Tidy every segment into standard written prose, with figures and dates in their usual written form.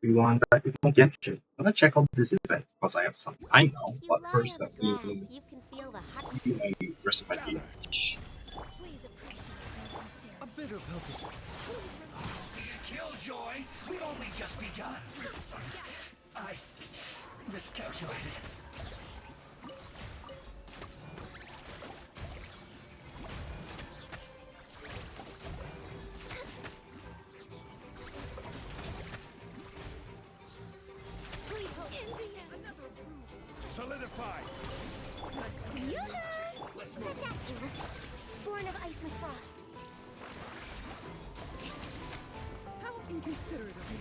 We want Genshin. I'm gonna check out this event because I have some time now. If you But lie first, on let the me glass, you can feel the hot. review my rest of my Gather. game. Please appreciate my sincerity. A bitter pill to swallow. Killjoy, we've only just begun. I miscalculated. Please hold Solidify. Ridiculous. Born of ice and frost. How inconsiderate of me.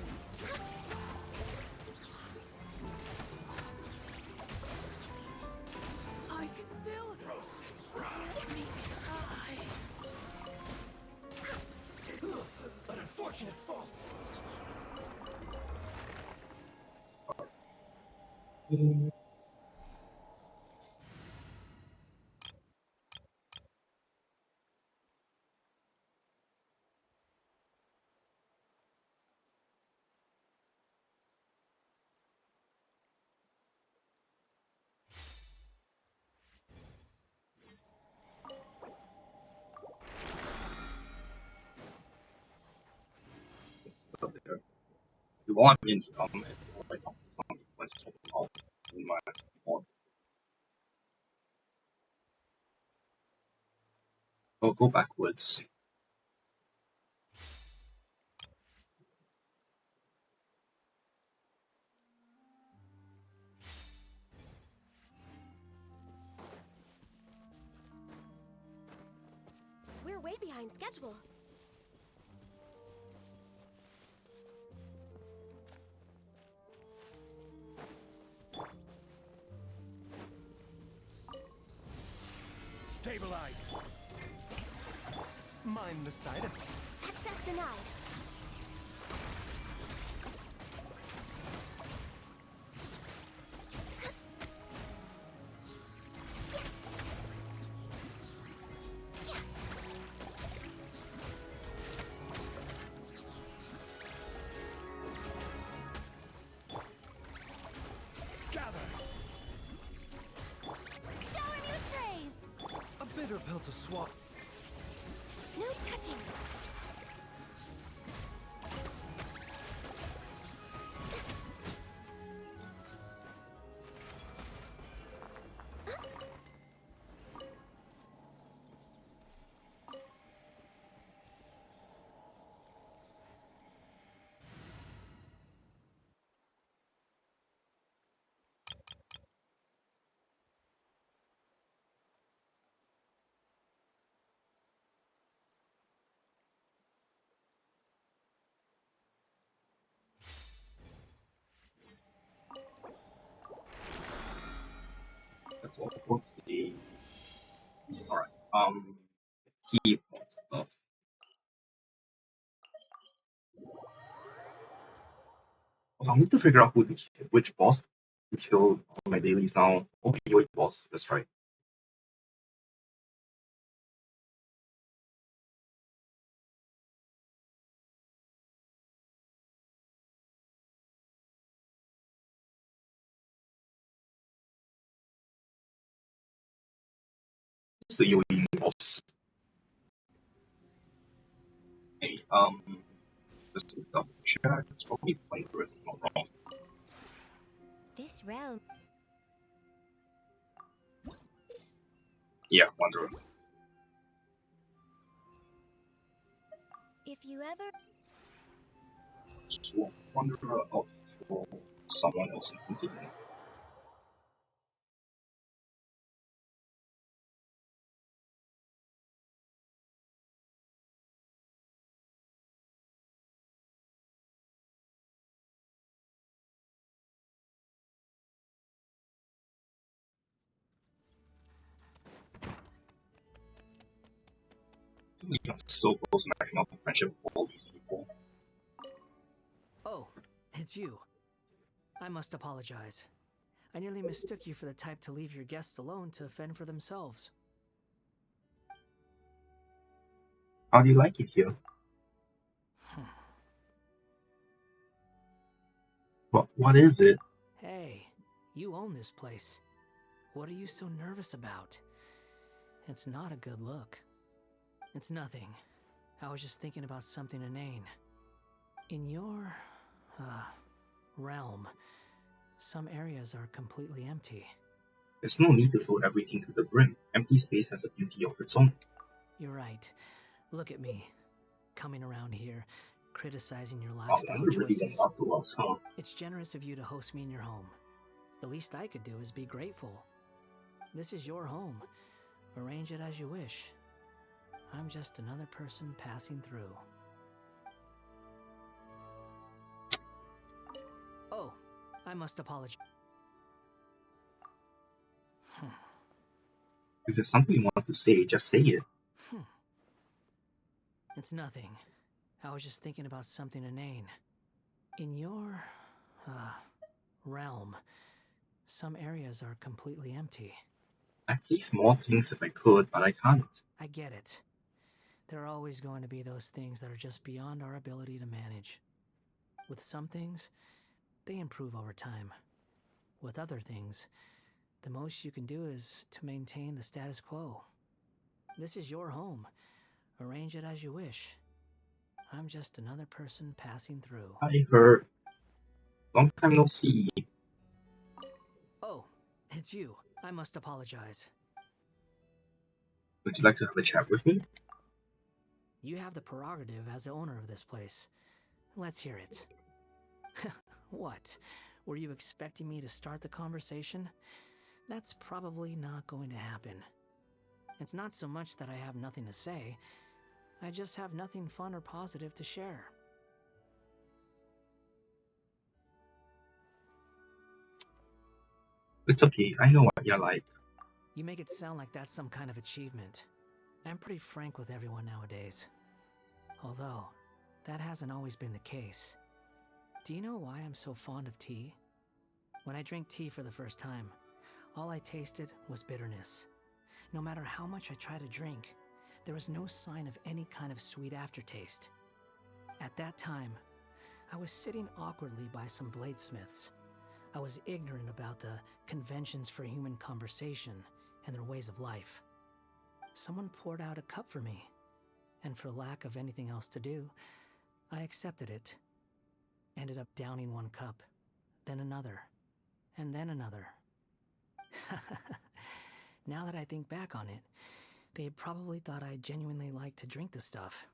I can still... Let me try. An unfortunate fault. You want me to come and like let's talk about in my keyboard. I'll go backwards. We're way behind schedule. Stabilize. Mind the side effect. Access denied. Gather. Shower me with praise. A bitter pill to swallow. No touching. That's all for today. Alright. Keyboard stuff. Also, I need to figure out which boss to kill on my dailies now. Opioid boss, that's right. It's the Yoyin boss. Hey, just to double check, it's probably 100 if I'm not wrong. This realm. Yeah, 100. If you ever. So, Wanderer up for someone else in continue. We got so close to matching up the friendship with all these people. Oh, it's you. I must apologize. I nearly mistook you for the type to leave your guests alone to fend for themselves. How do you like it here? What is it? Hey, you own this place. What are you so nervous about? It's not a good look. It's nothing. I was just thinking about something inane. In your, realm, some areas are completely empty. There's no need to fill everything to the brim. Empty space has a beauty of its own. You're right. Look at me. Coming around here, criticizing your Oh, lifestyle never really went choices. up to us, huh? It's generous of you to host me in your home. The least I could do is be grateful. This is your home. Arrange it as you wish. I'm just another person passing through. Oh, I must apologize. If there's something you want to say, just say it. It's nothing. I was just thinking about something inane. In your, realm, some areas are completely empty. I'd place more things if I could, but I can't. I get it. There are always going to be those things that are just beyond our ability to manage. With some things, they improve over time. With other things, the most you can do is to maintain the status quo. This is your home. Arrange it as you wish. I'm just another person passing through. I heard. Long time no see. Oh, it's you. I must apologize. Would you like to have a chat with me? You have the prerogative as the owner of this place. Let's hear it. What? Were you expecting me to start the conversation? That's probably not going to happen. It's not so much that I have nothing to say. I just have nothing fun or positive to share. It's okay, I know what you're like. You make it sound like that's some kind of achievement. I'm pretty frank with everyone nowadays. Although, that hasn't always been the case. Do you know why I'm so fond of tea? When I drank tea for the first time, all I tasted was bitterness. No matter how much I tried to drink, there was no sign of any kind of sweet aftertaste. At that time, I was sitting awkwardly by some bladesmiths. I was ignorant about the conventions for human conversation and their ways of life. Someone poured out a cup for me, and for lack of anything else to do, I accepted it. Ended up downing one cup, then another, and then another. Now that I think back on it, they probably thought I genuinely liked to drink the stuff.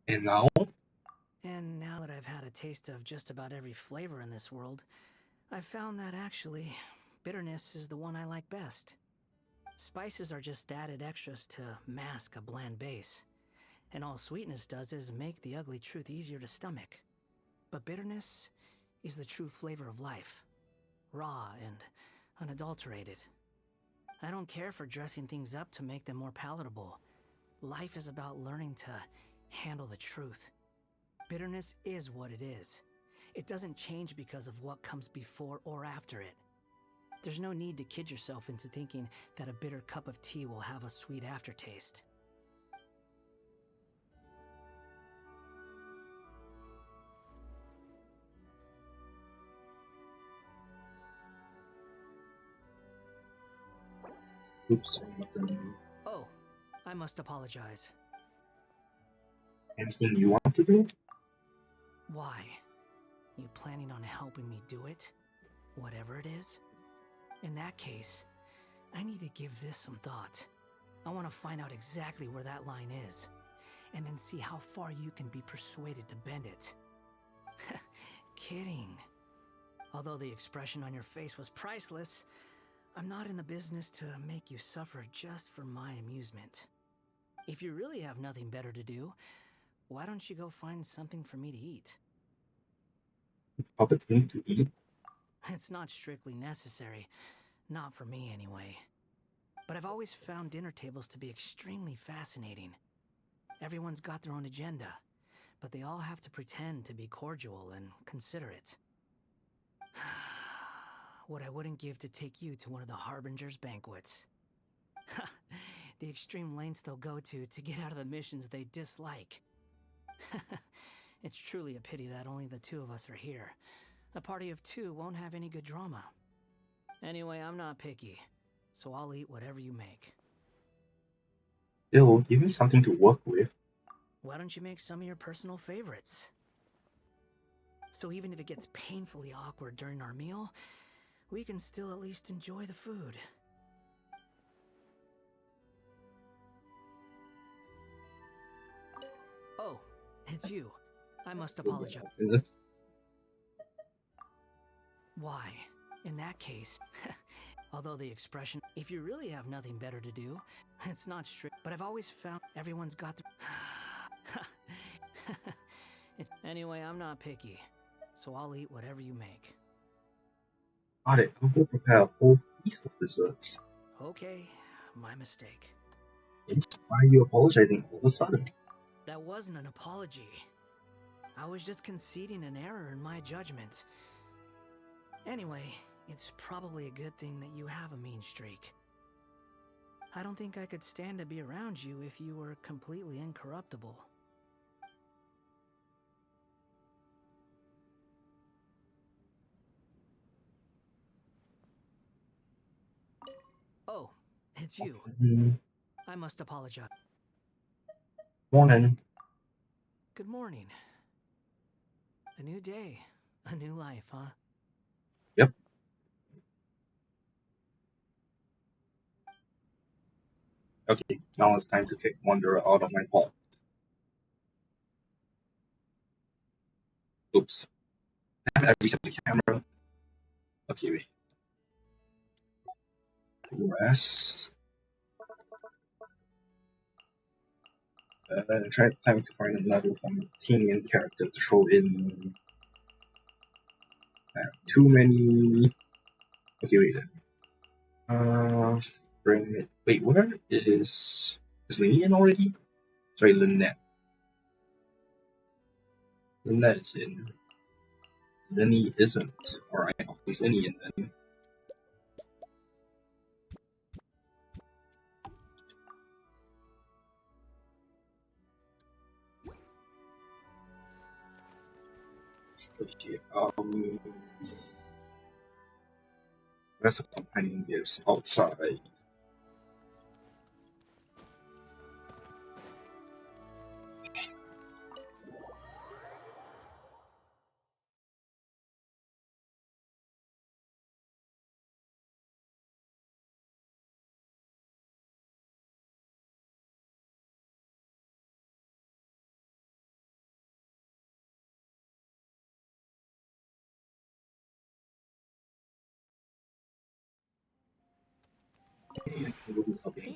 And now? And now that I've had a taste of just about every flavor in this world, I've found that actually, bitterness is the one I like best. Spices are just added extras to mask a bland base, and all sweetness does is make the ugly truth easier to stomach. But bitterness is the true flavor of life, raw and unadulterated. I don't care for dressing things up to make them more palatable. Life is about learning to handle the truth. Bitterness is what it is. It doesn't change because of what comes before or after it. There's no need to kid yourself into thinking that a bitter cup of tea will have a sweet aftertaste. Oops, nothing. Oh, I must apologize. Anything you want to do? Why? You planning on helping me do it? Whatever it is? In that case, I need to give this some thought. I want to find out exactly where that line is, and then see how far you can be persuaded to bend it. Kidding. Although the expression on your face was priceless, I'm not in the business to make you suffer just for my amusement. If you really have nothing better to do, why don't you go find something for me to eat? Puppets need to eat. It's not strictly necessary. Not for me, anyway. But I've always found dinner tables to be extremely fascinating. Everyone's got their own agenda, but they all have to pretend to be cordial and considerate. What I wouldn't give to take you to one of the Harbinger's banquets. The extreme lengths they'll go to get out of the missions they dislike. It's truly a pity that only the two of us are here. A party of two won't have any good drama. Anyway, I'm not picky, so I'll eat whatever you make. Still, give me something to work with. Why don't you make some of your personal favorites? So even if it gets painfully awkward during our meal, we can still at least enjoy the food. Oh, it's you. I must apologize. Why? In that case, although the expression, if you really have nothing better to do, it's not strict, but I've always found everyone's got to... Anyway, I'm not picky, so I'll eat whatever you make. Got it. I'll go prepare a whole feast of desserts. Okay, my mistake. Why are you apologizing all of a sudden? That wasn't an apology. I was just conceding an error in my judgment. Anyway, it's probably a good thing that you have a mean streak. I don't think I could stand to be around you if you were completely incorruptible. Oh, it's you. I must apologize. Morning. Good morning. A new day, a new life, huh? Yep. Okay, now it's time to kick Wanderer out of my pot. Oops. I reset the camera. Okay, wait. Rest. Time to find another Fungi character to throw in. I have too many. Okay, wait. Bring it. Wait, where is Lynette already? Sorry, Lynette. Lynette is in. Lenny isn't. Alright, I'll place Lenny in then. Okay, where's the companion gifts? Outside.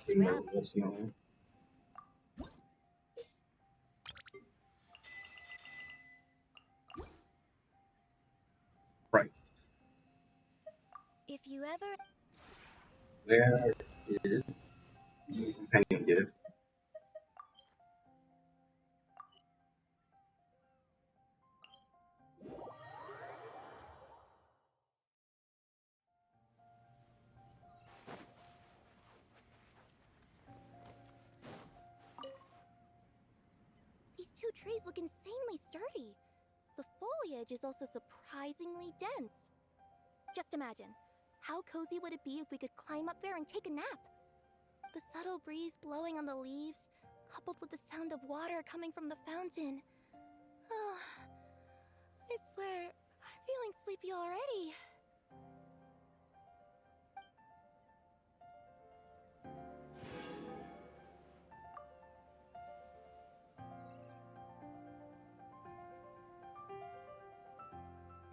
This rap. Right. If you ever... Where is the companion gift? These two trees look insanely sturdy. The foliage is also surprisingly dense. Just imagine, how cozy would it be if we could climb up there and take a nap? The subtle breeze blowing on the leaves, coupled with the sound of water coming from the fountain. I swear, I'm feeling sleepy already.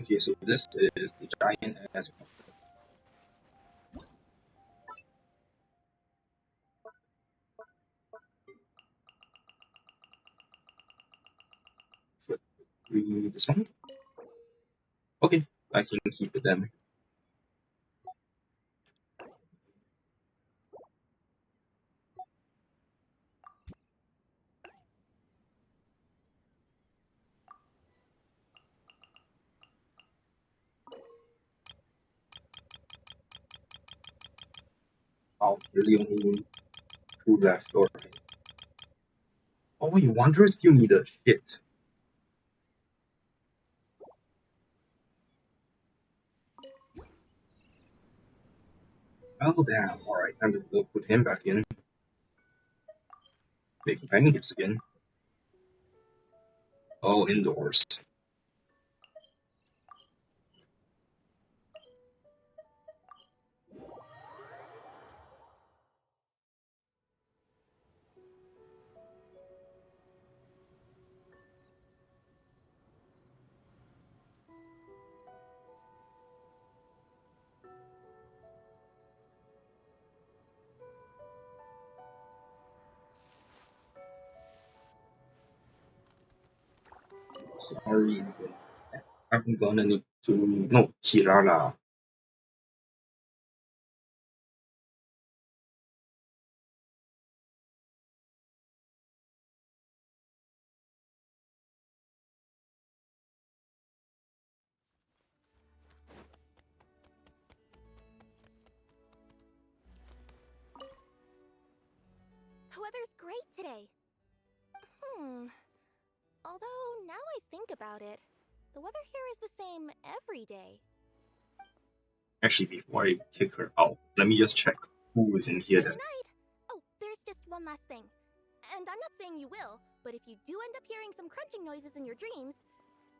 Okay, so this is the giant ass. This one? Okay, I can keep it then. Wow, really only 2 left, alright. Oh wait, Wanderer still need a shit. Oh damn, alright, time to go put him back in. Make companion gifts again. Oh, indoors. Sorry, I'm gonna need to. No, Kirara. The weather's great today. Although, now I think about it, the weather here is the same every day. Actually, before I kick her out, let me just check who is in here then. Good night. Oh, there's just one last thing. And I'm not saying you will, but if you do end up hearing some crunching noises in your dreams,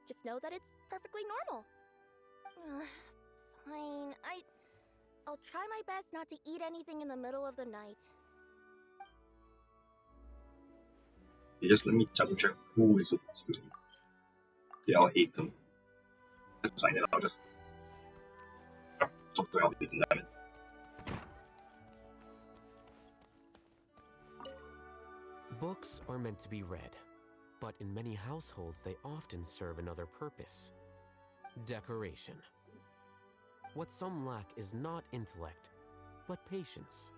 just know that it's perfectly normal. Fine. I'll try my best not to eat anything in the middle of the night. You just let me double check who is supposed to. They all hate them. That's fine, then I'll just talk to all them. Books are meant to be read, but in many households they often serve another purpose. Decoration. What some lack is not intellect, but patience.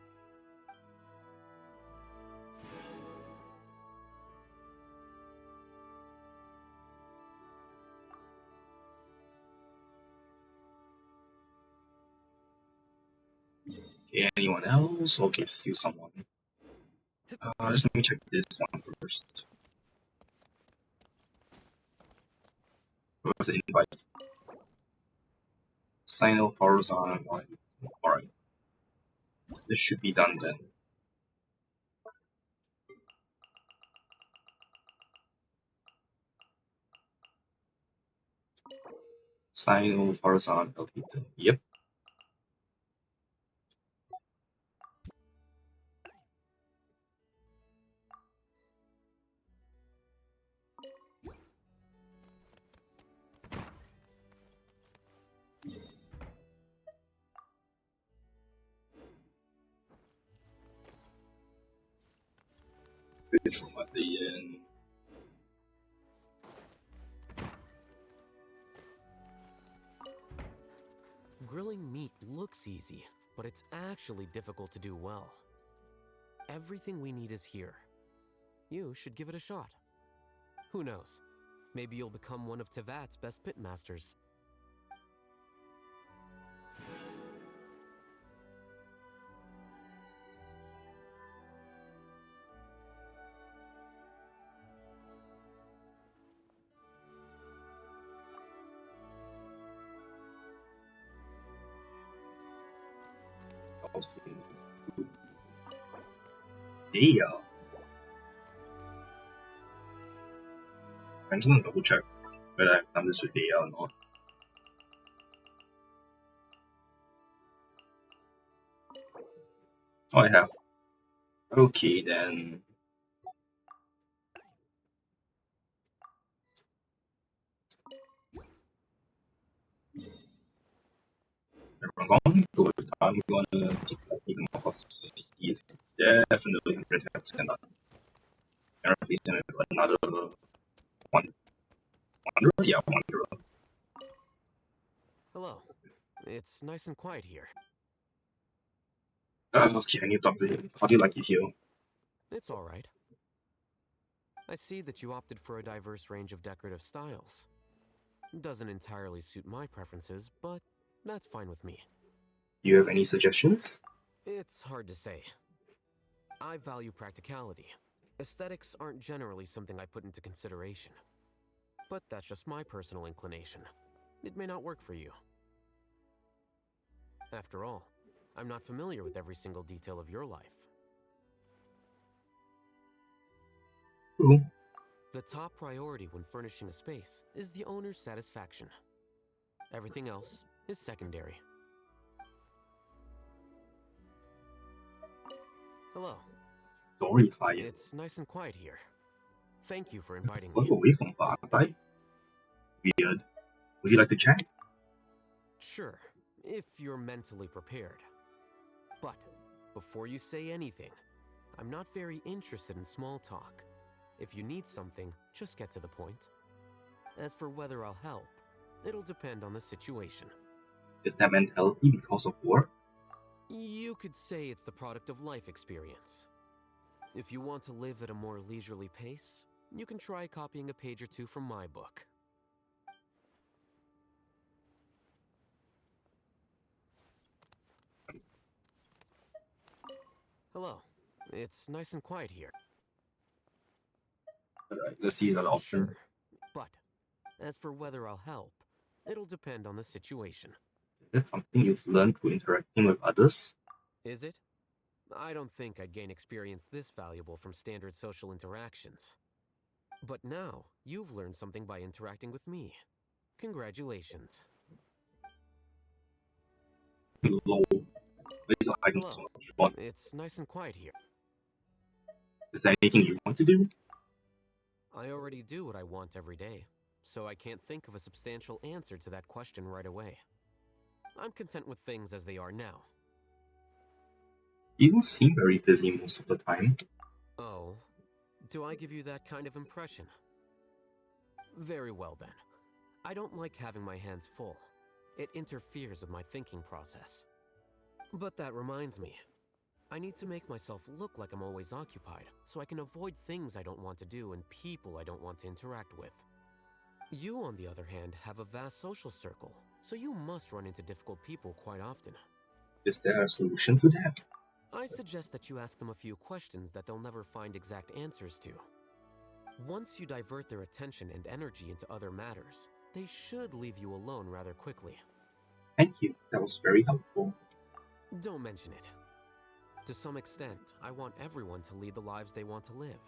Okay, anyone else? Okay, still someone. Just let me check this one first. What's the invite? Sino horizon one. Alright. This should be done then. Sino horizon LP2. Yep. Which room are they in? Grilling meat looks easy, but it's actually difficult to do well. Everything we need is here. You should give it a shot. Who knows? Maybe you'll become one of Tevat's best pitmasters. Yeah. I'm just gonna double check whether I've done this with Daya or not. Oh, I have. Okay, then. Everyone gone? Good. I'm gonna take him off because he's definitely 110% done. And replace him with another one. Wanderer? Yeah, Wanderer. Hello. It's nice and quiet here. Okay, I need to talk to him. How do you like it here? It's all right. I see that you opted for a diverse range of decorative styles. Doesn't entirely suit my preferences, but that's fine with me. Do you have any suggestions? It's hard to say. I value practicality. Aesthetics aren't generally something I put into consideration. But that's just my personal inclination. It may not work for you. After all, I'm not familiar with every single detail of your life. True. The top priority when furnishing a space is the owner's satisfaction. Everything else is secondary. Hello. Story client. It's nice and quiet here. Thank you for inviting Walk me. away from bar, right? Weird. Would you like to chat? Sure, if you're mentally prepared. But before you say anything, I'm not very interested in small talk. If you need something, just get to the point. As for whether I'll help, it'll depend on the situation. Is that mentality because of work? You could say it's the product of life experience. If you want to live at a more leisurely pace, you can try copying a page or two from my book. Hello. It's nice and quiet here. Alright, let's see that option. Sure. But as for whether I'll help, it'll depend on the situation. Is that something you've learned through interacting with others? Is it? I don't think I'd gain experience this valuable from standard social interactions. But now, you've learned something by interacting with me. Congratulations. Lol. These are items Hello. so much fun. It's nice and quiet here. Is there anything you want to do? I already do what I want every day, so I can't think of a substantial answer to that question right away. I'm content with things as they are now. You don't seem very busy most of the time. Oh, do I give you that kind of impression? Very well then. I don't like having my hands full. It interferes with my thinking process. But that reminds me. I need to make myself look like I'm always occupied, so I can avoid things I don't want to do and people I don't want to interact with. You, on the other hand, have a vast social circle, so you must run into difficult people quite often. Is there a solution to that? I suggest that you ask them a few questions that they'll never find exact answers to. Once you divert their attention and energy into other matters, they should leave you alone rather quickly. Thank you. That was very helpful. Don't mention it. To some extent, I want everyone to lead the lives they want to live.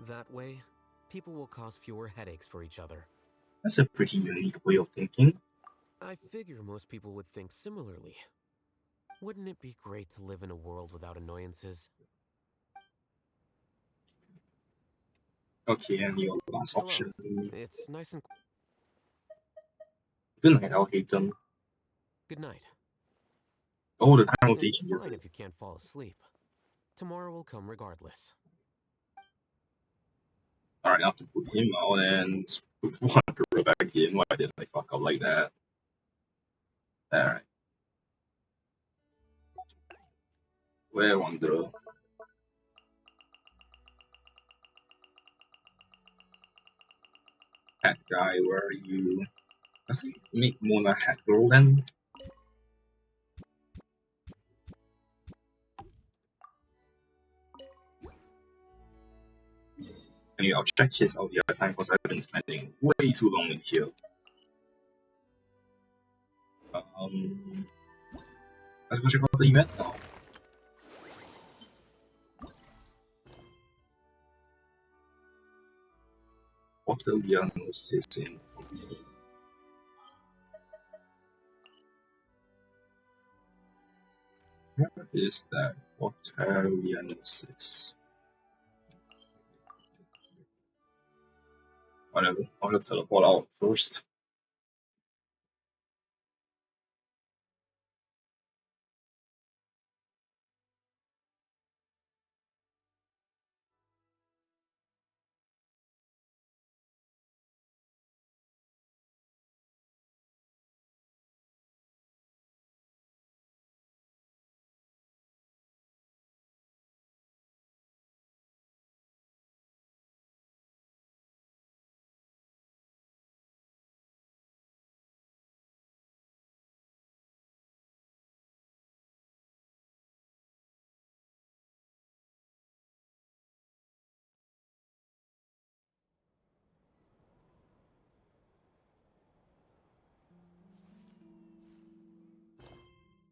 That way, people will cause fewer headaches for each other. That's a pretty unique way of thinking. I figure most people would think similarly. Wouldn't it be great to live in a world without annoyances? Okay, and your last Hello. option. It's nice and... Good night, I'll hate them. Good night. Oh, the time It's rotation is fine if you can't fall asleep. Tomorrow will come regardless. alright. I have to put him out and wander back in. Why did I fuck up like that? Alright. Where Wanderer? Hat guy, where are you? Let's make Mona hat girl then. Anyway, I'll check his out the other time because I've been spending way too long in here. Let's go check out the event now. Water diagnosis in Fungi. Where is that water diagnosis? Whatever, I'll just teleport out first.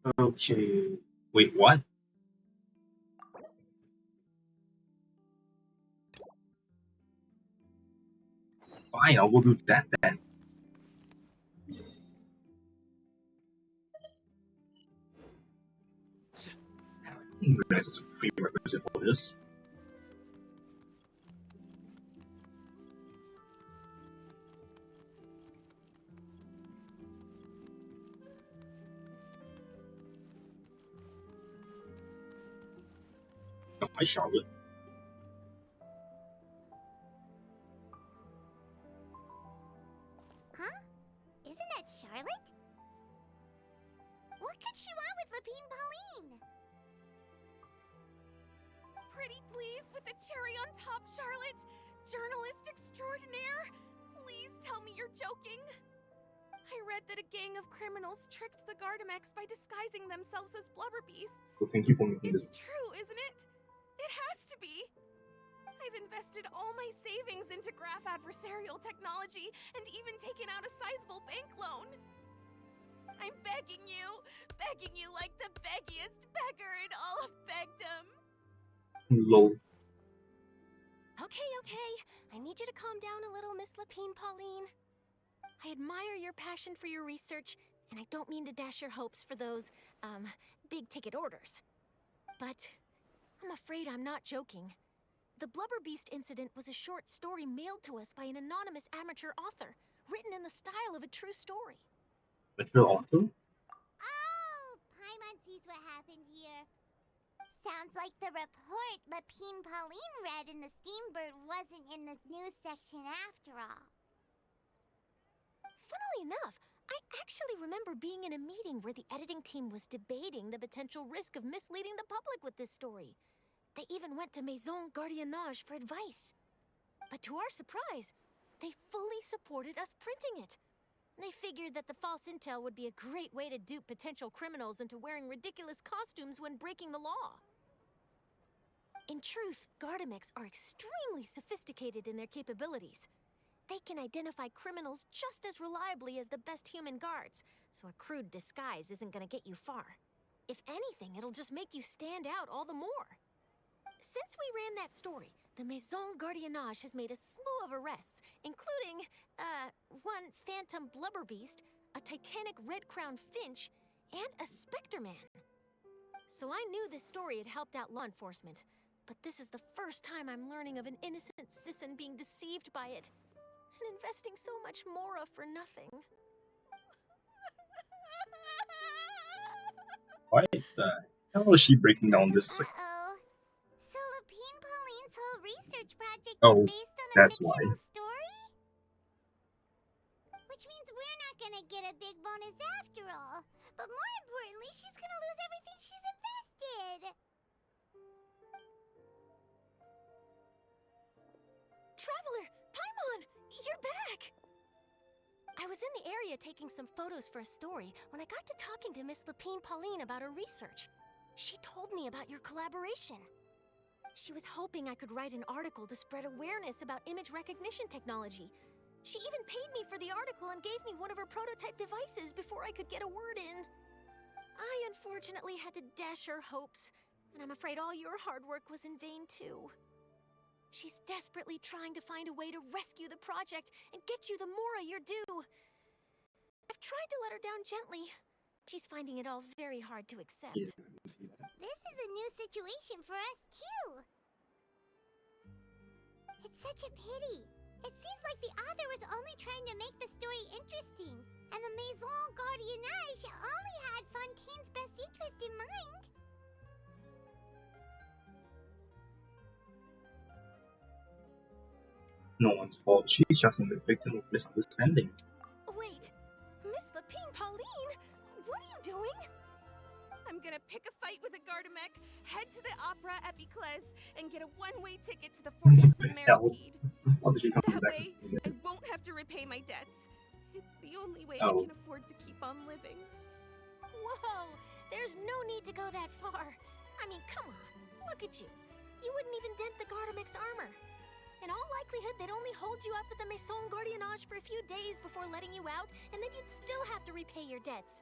Okay. Wait, what? Fine, I'll go do that then. I didn't realize it was a prerequisite for this. Oh, hi, Charlotte. Huh? Isn't that Charlotte? What could she want with Lapine Pauline? Pretty please with the cherry on top, Charlotte. Journalist extraordinaire. Please tell me you're joking. I read that a gang of criminals tricked the Gardamex by disguising themselves as blubber beasts. So thank you for making It's this. true, isn't it? It has to be. I've invested all my savings into graph adversarial technology and even taken out a sizable bank loan. I'm begging you like the beggiest beggar in all of begdom. Lol. Okay. I need you to calm down a little, Miss Lapine Pauline. I admire your passion for your research, and I don't mean to dash your hopes for those, big-ticket orders. But I'm afraid I'm not joking. The Blubber Beast incident was a short story mailed to us by an anonymous amateur author, written in the style of a true story. Mature author? Oh, Paimon sees what happened here. Sounds like the report Lapine Pauline read in the Steambird wasn't in the news section after all. Funnily enough, I actually remember being in a meeting where the editing team was debating the potential risk of misleading the public with this story. They even went to Maison Gardiennage for advice. But to our surprise, they fully supported us printing it. They figured that the false intel would be a great way to dupe potential criminals into wearing ridiculous costumes when breaking the law. In truth, Gardamex are extremely sophisticated in their capabilities. They can identify criminals just as reliably as the best human guards, so a crude disguise isn't gonna get you far. If anything, it'll just make you stand out all the more. Since we ran that story, the Maison Gardiennage has made a slew of arrests, including, one phantom blubber beast, a titanic red-crowned finch, and a specter man. So I knew this story had helped out law enforcement, but this is the first time I'm learning of an innocent citizen being deceived by it, and investing so much mora for nothing. Why the hell is she breaking down this? Uh-oh. So Lapine Pauline's whole research project Oh, is based on a that's why. fictional story? Which means we're not gonna get a big bonus after all. But more importantly, she's gonna lose everything she's invested. Traveler! Paimon! You're back! I was in the area taking some photos for a story when I got to talking to Miss Lapine Pauline about her research. She told me about your collaboration. She was hoping I could write an article to spread awareness about image recognition technology. She even paid me for the article and gave me one of her prototype devices before I could get a word in. I unfortunately had to dash her hopes, and I'm afraid all your hard work was in vain too. She's desperately trying to find a way to rescue the project and get you the mora you're due. I've tried to let her down gently. She's finding it all very hard to accept. Yeah, I can see that. This is a new situation for us, too. It's such a pity. It seems like the author was only trying to make the story interesting, and the Maison Gardiennage only had Fontaine's best interest in mind. No one's fault. She's just a victim of misunderstanding. Wait, Miss Lapine Pauline, what are you doing? I'm gonna pick a fight with a Gardamek, head to the opera at Biclez, and get a one-way ticket to the fortress in Hell. Meripede. Why did she come That back? way, I won't have to repay my debts. It's the only way Oh. I can afford to keep on living. Whoa, there's no need to go that far. I mean, come on, look at you. You wouldn't even dent the Gardamex armor. In all likelihood, they'd only hold you up at the Maison Gardiennage for a few days before letting you out, and then you'd still have to repay your debts.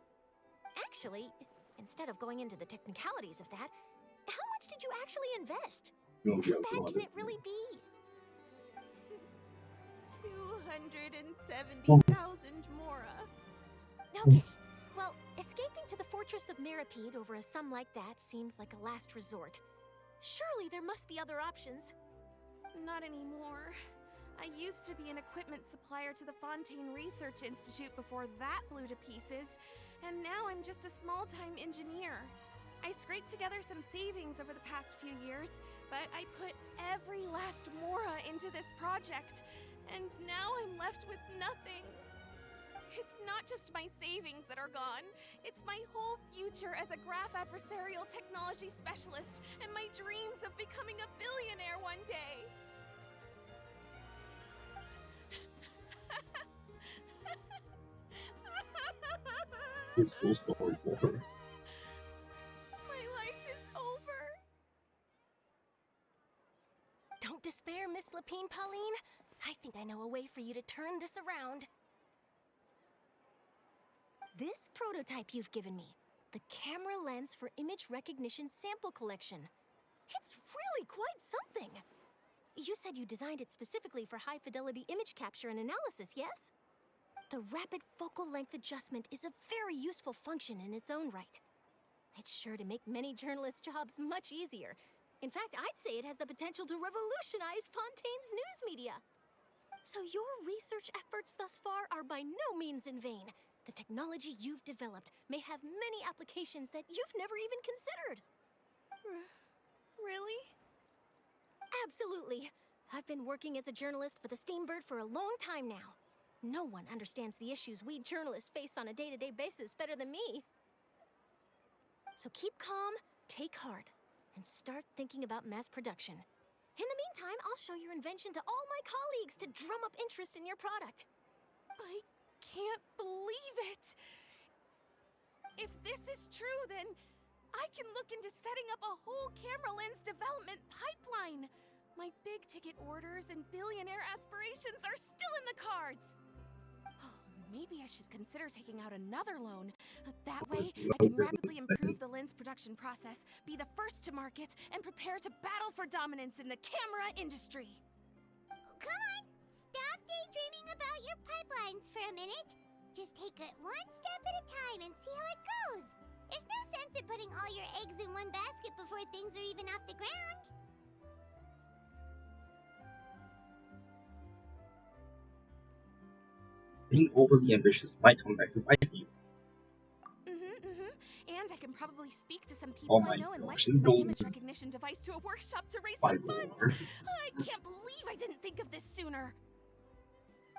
Actually, Instead of going into the technicalities of that, how much did you actually invest? You won't be How able to bad do can it. it really be? 270,000 mora. Okay, well, escaping to the Fortress of Mirapede over a sum like that seems like a last resort. Surely there must be other options. Not anymore. I used to be an equipment supplier to the Fontaine Research Institute before that blew to pieces, and now I'm just a small-time engineer. I scraped together some savings over the past few years, but I put every last mora into this project, and now I'm left with nothing. It's not just my savings that are gone. It's my whole future as a graph adversarial technology specialist and my dreams of becoming a billionaire one day. It's so sorry for her. My life is over. Don't despair, Miss Lapine, Pauline. I think I know a way for you to turn this around. This prototype you've given me, the camera lens for image recognition sample collection. It's really quite something. You said you designed it specifically for high-fidelity image capture and analysis, yes? The rapid focal length adjustment is a very useful function in its own right. It's sure to make many journalists' jobs much easier. In fact, I'd say it has the potential to revolutionize Fontaine's news media. So your research efforts thus far are by no means in vain. The technology you've developed may have many applications that you've never even considered. Really? Absolutely. I've been working as a journalist for the Steambird for a long time now. No one understands the issues we journalists face on a day-to-day basis better than me. So keep calm, take heart, and start thinking about mass production. In the meantime, I'll show your invention to all my colleagues to drum up interest in your product. I can't believe it! If this is true, then I can look into setting up a whole camera lens development pipeline! My big-ticket orders and billionaire aspirations are still in the cards! Maybe I should consider taking out another loan. That way, I can rapidly improve the lens production process, be the first to market, and prepare to battle for dominance in the camera industry. Come on, stop daydreaming about your pipelines for a minute. Just take it one step at a time and see how it goes. There's no sense in putting all your eggs in one basket before things are even off the ground. Being overly ambitious might come back to bite you. And I can probably speak to some Oh people my I know and gosh, license this my goes image recognition device to a workshop to raise by some funds. lore. I can't believe I didn't think of this sooner.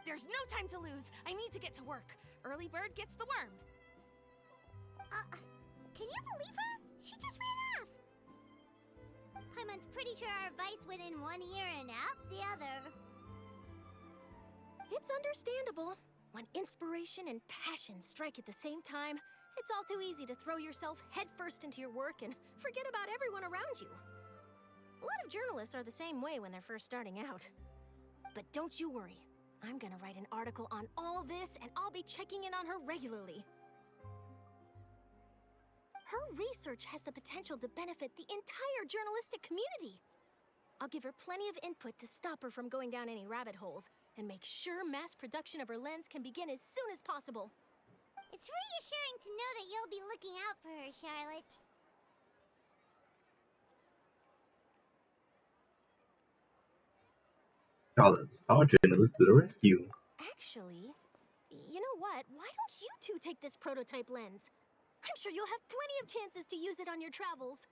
There's no time to lose. I need to get to work. Early bird gets the worm. Can you believe her? She just ran off. Paimon's pretty sure our advice went in one ear and out the other. It's understandable. When inspiration and passion strike at the same time, it's all too easy to throw yourself headfirst into your work and forget about everyone around you. A lot of journalists are the same way when they're first starting out. But don't you worry. I'm gonna write an article on all this, and I'll be checking in on her regularly. Her research has the potential to benefit the entire journalistic community. I'll give her plenty of input to stop her from going down any rabbit holes, and make sure mass production of her lens can begin as soon as possible. It's reassuring to know that you'll be looking out for her, Charlotte. Charlotte, our journalist to the rescue. Actually, you know what? Why don't you two take this prototype lens? I'm sure you'll have plenty of chances to use it on your travels.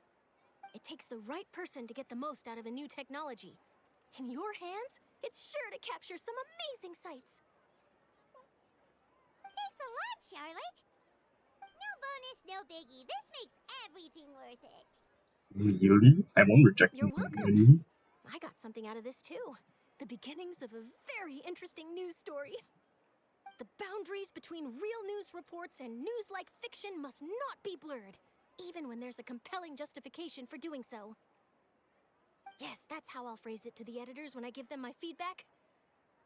It takes the right person to get the most out of a new technology. In your hands, it's sure to capture some amazing sights. Thanks a lot, Charlotte. No bonus, no biggie. This makes everything worth it. Really? I won't reject You're money. welcome. I got something out of this too. The beginnings of a very interesting news story. The boundaries between real news reports and news-like fiction must not be blurred, even when there's a compelling justification for doing so. Yes, that's how I'll phrase it to the editors when I give them my feedback.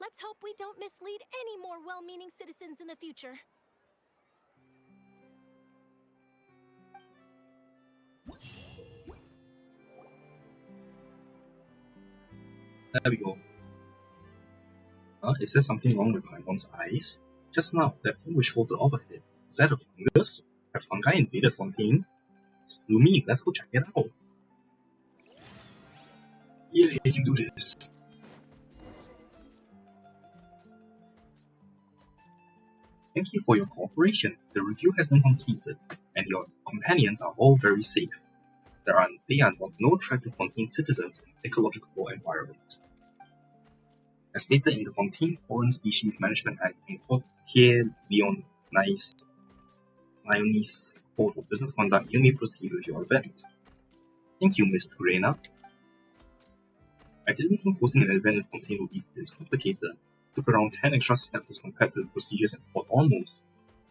Let's hope we don't mislead any more well-meaning citizens in the future. There we go. Is there something wrong with Paimon's eyes? Just now, that thing which floated overhead. Is that a fungus? Have fungi invaded Fontaine? Sloomy, let's go check it out. Yeah, you can do this. Thank you for your cooperation. The review has been completed, and your companions are all very safe. They are of no threat to Fontaine citizens and ecological environment. As stated in the Fontaine Foreign Species Management Act and here Leonese Code of Business Conduct, you may proceed with your event. Thank you, Miss Turena. I didn't think hosting an event in Fontaine would be this complicated. Took around 10 extra steps as compared to the procedures at Port Almost.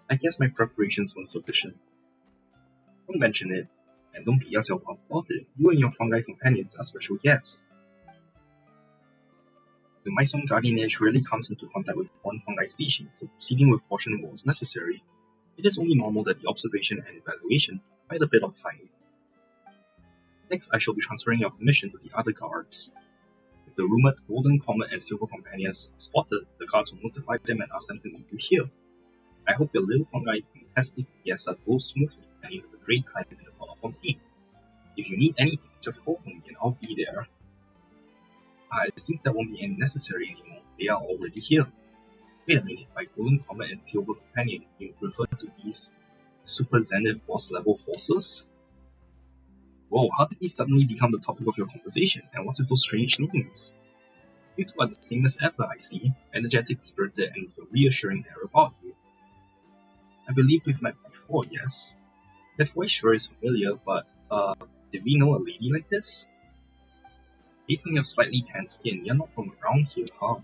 I guess my preparations weren't sufficient. Don't mention it, and don't beat yourself up about it. You and your fungi companions are special guests. The Mysone Guardianage rarely comes into contact with foreign fungi species, so proceeding with caution was necessary. It is only normal that the observation and evaluation require a bit of time. Next, I shall be transferring your commission to the other guards. If the rumored Golden Comet and Silver Companions are spotted, the guards will notify them and ask them to meet you here. I hope your little fungi Fun-Tastic Fiesta goes smoothly and you have a great time in the Port of Fontaine. If you need anything, just call for me and I'll be there. It seems that won't be necessary anymore. They are already here. Wait a minute, by Golden Comet and Silver Companion, you refer to these Super Zenith boss level forces? Whoa, how did these suddenly become the topic of your conversation, and what's with those strange names? You two are the same as ever, I see, energetic, spirited, and with a reassuring air about you. I believe we've met before, yes? That voice sure is familiar, but, did we know a lady like this? Based on your slightly tanned skin, you're not from around here, huh?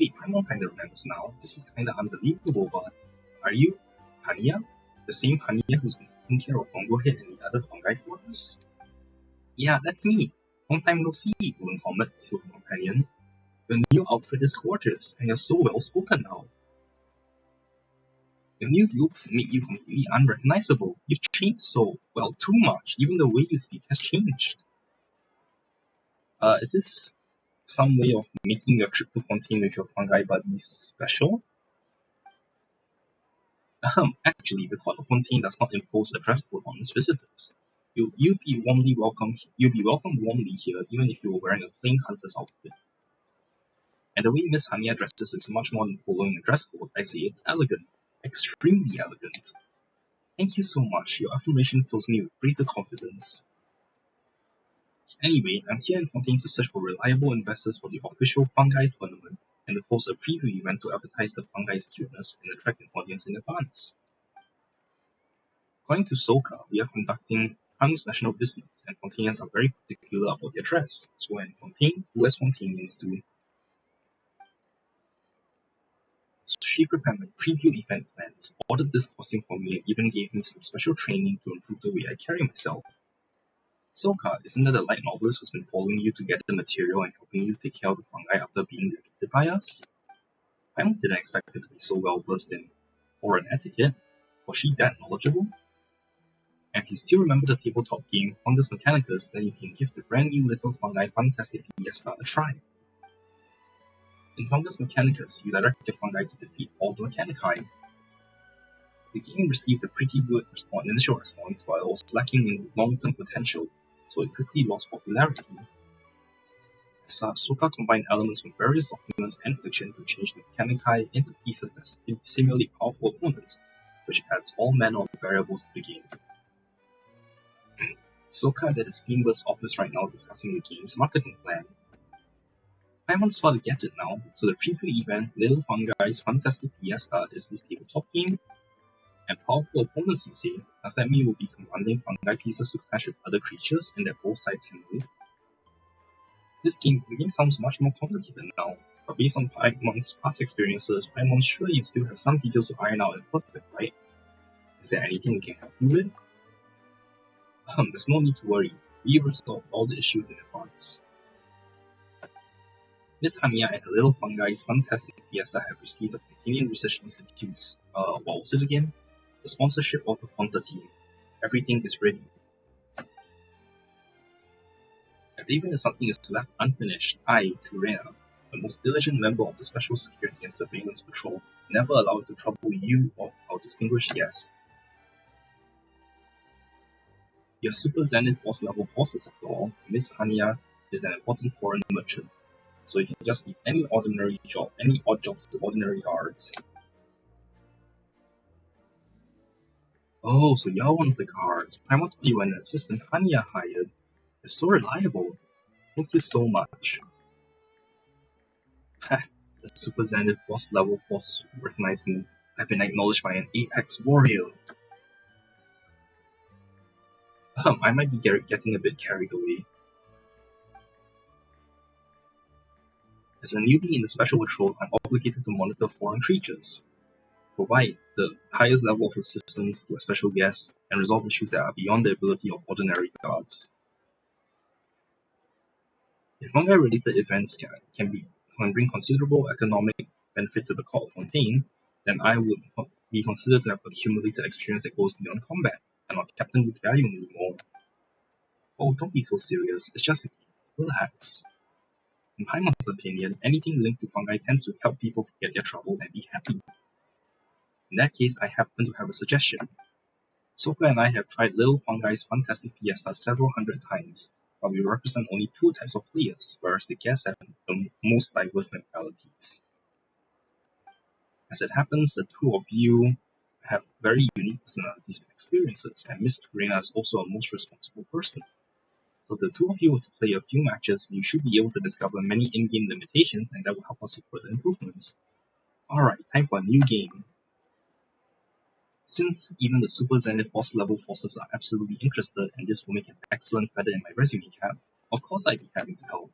Wait, Paimon kinda remembers now. This is kinda unbelievable, but are you Hania? The same Hania who's been taking care of Bongohead and the other fungi for us? Yeah, that's me. Long time no see, Golden Comet, Silver Companion. Your new outfit is gorgeous, and you're so well spoken now. Your new looks make you completely unrecognizable. You've changed so, well, too much. Even the way you speak has changed. Is this some way of making your trip to Fontaine with your fungi buddies special? Actually, the Court of Fontaine does not impose a dress code on its visitors. You'll be welcomed warmly here, even if you were wearing a plain hunter's outfit. And the way Miss Hania dresses is much more than following a dress code. I say it's elegant. Extremely elegant. Thank you so much. Your affirmation fills me with greater confidence. Anyway, I'm here in Fontaine to search for reliable investors for the official Fungi tournament and to host a preview event to advertise the fungi's cuteness and attract an audience in advance. According to Soka, we are conducting transnational business, and Fontainians are very particular about their dress. So when Fontaine, do as Fontainians do. So she prepared my preview event plans, ordered this costume for me, and even gave me some special training to improve the way I carry myself. Soka, isn't that a light novelist who's been following you to get the material and helping you take care of the fungi after being defeated by us? I didn't expect her to be so well versed in foreign etiquette. Was she that knowledgeable? And if you still remember the tabletop game Fungus Mechanicus, then you can give the brand new little fungi Fun-Tastic Fiesta a try. In Fungus Mechanicus, you direct your fungi to defeat all the Mechanici. The game received a pretty good initial response, but it was lacking in long-term potential, so it quickly lost popularity. As such, Soka combined elements from various documents and fiction to change the Mechanici into pieces that simulate powerful opponents, which adds all manner of variables to the game. Soka is at the Steamworks office right now discussing the game's marketing plan. Paimon sort of gets it now, so the preview event Little Fungi's Fun-Tastic Fiesta is this tabletop game. And powerful opponents, you say? Does that mean we'll be commanding fungi pieces to clash with other creatures and that both sides can move? The game sounds much more complicated now, but based on Paimon's past experiences, Paimon's sure you still have some details to iron out and perfect, right? Is there anything we can help you with? There's no need to worry. We resolved all the issues in advance. Miss Hania and the Little Fungi's Fun-Tastic Fiesta have received the Fontainian Research Institute's, what was it again? The sponsorship of the Fonta team. Everything is ready. even if something is left unfinished, I, Turena, the most diligent member of the Special Security and Surveillance Patrol, never allow it to trouble you or our distinguished guests. Your Super Zenith Force level forces, after all. Miss Hania is an important foreign merchant, so you can just leave any ordinary job, any odd jobs to ordinary guards. Oh, so you're one of the guards. I want to be an assistant Hania hired. It's so reliable. Thank you so much. Heh, the Super Zenith Boss level force recognized me. I've been acknowledged by an Apex warrior. I might be getting a bit carried away. As a newbie in the Special Patrol, I'm obligated to monitor foreign creatures, provide the highest level of assistance to a special guest, and resolve issues that are beyond the ability of ordinary guards. If Fungi-related events can bring considerable economic benefit to the Court of Fontaine, then I would be considered to have accumulated experience that goes beyond combat. I'm not Captain with value anymore. Oh, don't be so serious. It's just a game. Relax. In Paimon's opinion, anything linked to fungi tends to help people forget their trouble and be happy. In that case, I happen to have a suggestion. Soka and I have tried Little Fungi's Fun-Tastic Fiesta several hundred times, but we represent only two types of players, whereas the guests have the most diverse mentalities. As it happens, the two of you have very unique personalities and experiences, and Miss Turena is also a most responsible person. So the two of you were to play a few matches, you should be able to discover many in-game limitations, and that will help us with further improvements. Alright, time for a new game. Since even the Super Zenith boss level forces are absolutely interested, and this will make an excellent feather in my resume cap, of course I'd be happy to help.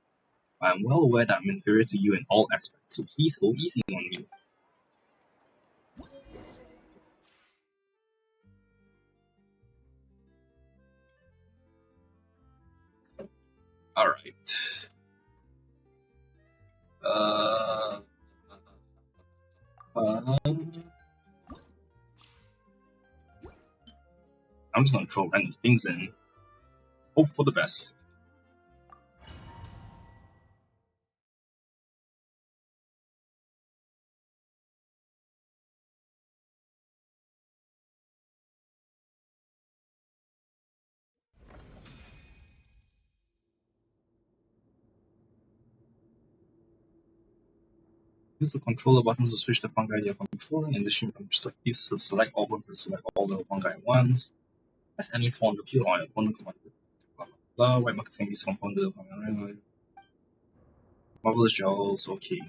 I am well aware that I'm inferior to you in all aspects, so please go easy on me. Alright. I'm just gonna throw random things in. Hope for the best. Use the controller buttons to switch the fungi you're controlling. In addition, you can select all buttons to select all the fungi at once. As any spawn appear on your opponent command. Blah blah blah. White market can be spawned on the marvelous gels, okay.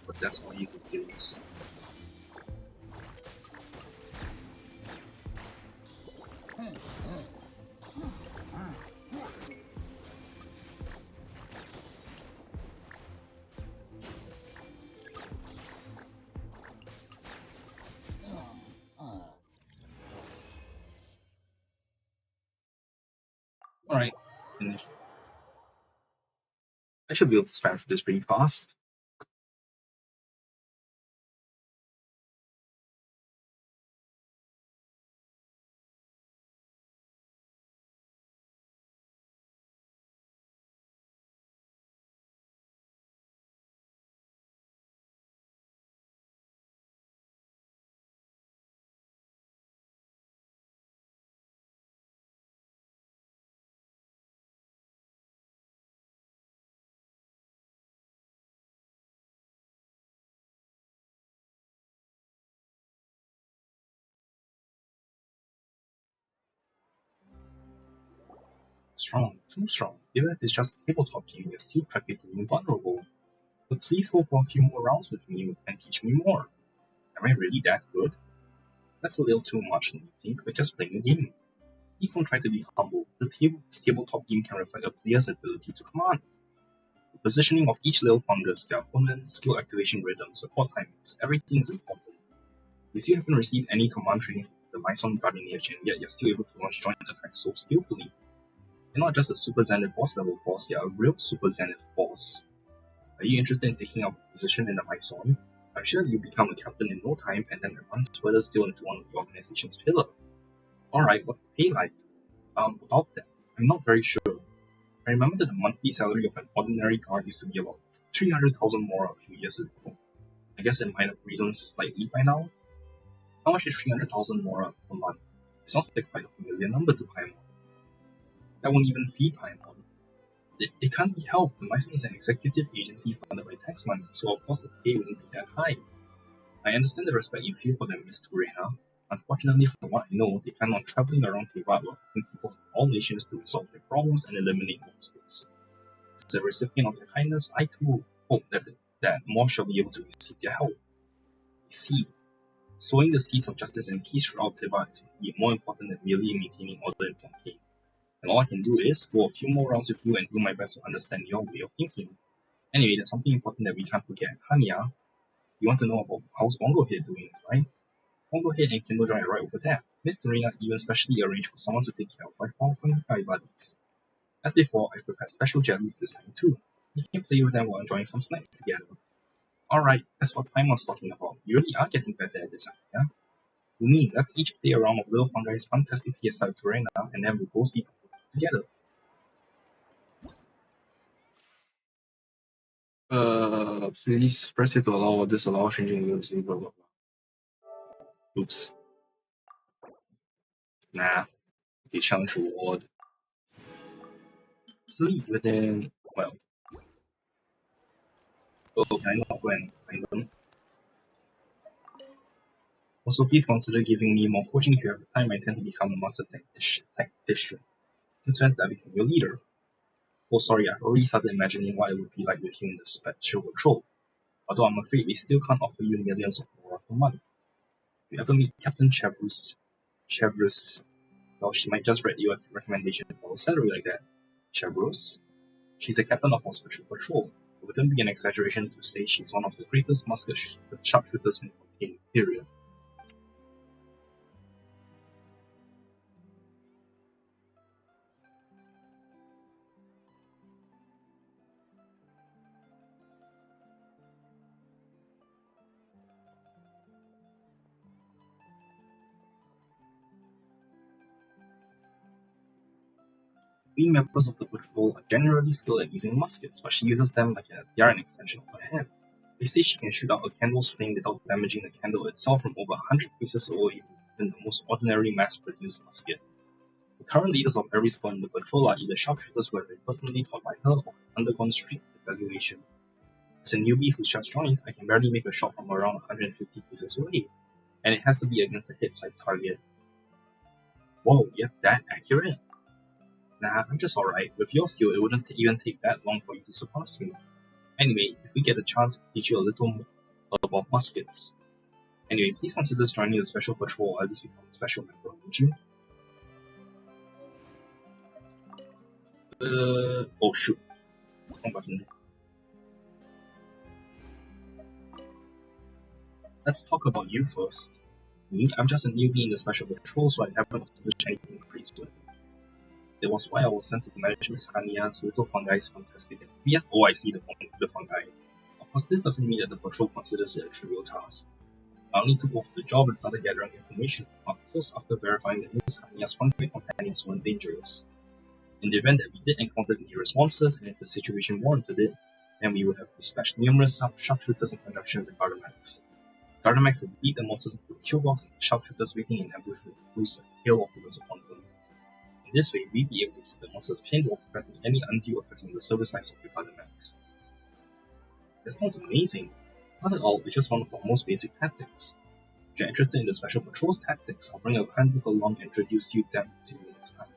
But that's how I use the skills. Alright, finished. I should be able to spam through this pretty fast. Strong, too strong. Even if it's just a tabletop game, you're still practically invulnerable. But please go for a few more rounds with me and teach me more. Am I really that good? That's a little too much, don't you think? We're just playing a game. Please don't try to be humble. This tabletop game can reflect a player's ability to command. The positioning of each little fungus, their opponents, skill activation rhythm, support timings, everything is important. You still haven't received any command training from the Mysong Guardian Age, and yet you're still able to launch joint attacks so skillfully. You're not just a Super Zenith boss level boss, you're a real Super Zenith boss. Are you interested in taking up a position in the Mysong? I'm sure you'll become a captain in no time and then advance further still into one of the organization's pillars. Alright, what's the pay like? About that, I'm not very sure. I remember that the monthly salary of an ordinary guard used to be about 300,000 more a few years ago. I guess it might have risen slightly by now. How much is 300,000 more per month? It sounds like quite a familiar number to Paimon. That won't even feed Paimon. It can't be helped. The Mysong is an executive agency funded by tax money, so of course the pay wouldn't be that high. I understand the respect you feel for them, Miss Turena. Unfortunately, from what I know, they plan on traveling around Teyvat helping people from all nations to resolve their problems and eliminate monsters. As a recipient of their kindness, I too hope that more shall be able to receive their help. I see. Sowing the seeds of justice and peace throughout Teyvat is indeed more important than merely maintaining order in Fontaine. And all I can do is go a few more rounds with you and do my best to understand your way of thinking. Anyway, there's something important that we can't forget. Hania, you want to know about how's Bongohead doing, right? Bongohead and Kindlejoy are right over there. Miss Dorina even specially arranged for someone to take care of 5 more Fungi buddies. As before, I've prepared special jellies this time too. You can play with them while enjoying some snacks together. Alright, that's what Paimon's talking about. You really are getting better at this, yeah? You mean, let's each play a round of Little Fungi's Fun-Tastic Fiesta with Dorina, and then we'll go see together. Please press it to allow or disallow changing using blah blah blah. Oops. Nah. Okay, challenge reward. Please within, well. Okay, I know I'll go and find them. Also, please consider giving me more coaching if you have the time. I tend to become a master tactician. Since when did I become your leader? Oh, sorry, I've already started imagining what it would be like with you in the special patrol. Although I'm afraid we still can't offer you millions of more per month. If you ever meet Captain Chevrus, well, she might just write you a recommendation for a salary like that. Chevrus? She's the captain of our special patrol. It wouldn't be an exaggeration to say she's one of the greatest musket sharpshooters in the period. We members of the patrol are generally skilled at using muskets, but she uses them like they are an extension of her hand. They say she can shoot out a candle's flame without damaging the candle itself from over 100 paces away than the most ordinary mass-produced musket. The current leaders of every squad in the patrol are either sharpshooters who have been personally taught by her or have undergone strict evaluation. As a newbie who's just joined, I can barely make a shot from around 150 paces away, and it has to be against a hit-sized target. Whoa, you're that accurate? Nah, I'm just alright. With your skill, it wouldn't even take that long for you to surpass me. Anyway, if we get a chance, I'll teach you a little more about muskets. Anyway, please consider joining the special patrol or at least become a special member, would you? Oh shoot. Wrong button. Let's talk about you first. Me? I'm just a newbie in the special patrol, so I haven't accomplished anything crazy. It was why I was sent to manage Miss Hania's Little Fungi's Fun-Tastic. Yes, oh, I see the fungi. Of course, this doesn't mean that the patrol considers it a trivial task. I only took over the job and started gathering information from up close after verifying that Miss Hania's fungi companions weren't dangerous. In the event that we did encounter dangerous monsters and if the situation warranted it, then we would have dispatched numerous sharpshooters in conjunction with Gardamax. Gardamax would beat the monsters into a kill box and the sharpshooters waiting in ambush would loose a hail of bullets upon them. In this way, we'd be able to keep the monsters pinned while preventing any undue effects on the service lives of the Gardamax. That sounds amazing. Not at all, it's just one of our most basic tactics. If you're interested in the Special Patrol's tactics, I'll bring a handbook along and introduce you them to you next time.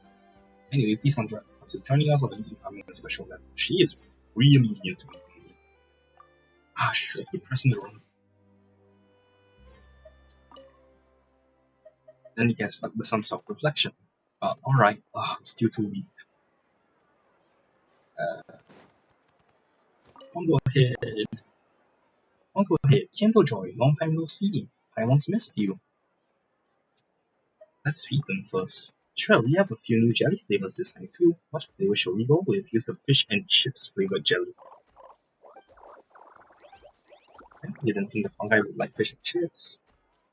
Anyway, please consider joining us or at least becoming a special member. She is really into me. Ah, should I keep pressing the wrong? Then you get stuck with some self-reflection. Alright, still too weak. Go ahead, Kindlejoy, long time no see. Paimon's missed you. Let's feed them first. Sure, we have a few new jelly flavors this time too. What flavor shall we go with? Use the fish and chips flavored jellies. I didn't think the fungi would like fish and chips.